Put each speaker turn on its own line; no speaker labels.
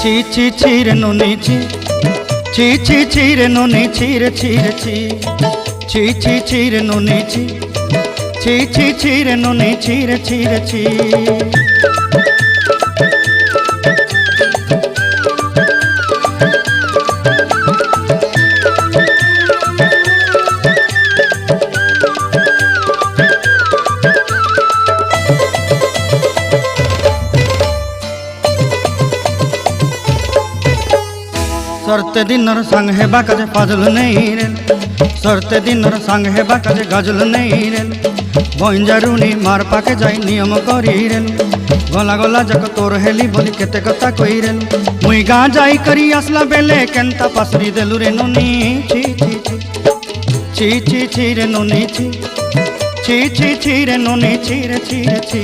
ছি ছি ছি রে নুনি ছি, ছি ছি ছি রে নুনি ছি রে ছি রে ছি, ছি ছি ছি রে নুনি ছি, ছি ছি ছি রে নুনি ছি রে ছি রে ছি। सरते दिनर संग हेबा काजे फाजल नहीं रेल, सरते दिनर संग हेबा काजे गाजल नहीं रेल, बंजारुनी मार पाके जाई नियम करी रेल, गला गला जक तोर हेली बोली केते कथा कई रेल, मुई गा जाई करी आसला बेले केंता पासरी देलु रे नुनी ची ची ची ची ची ची रे नुनी ची, ची ची ची रे नुनी ची रे ची रे ची।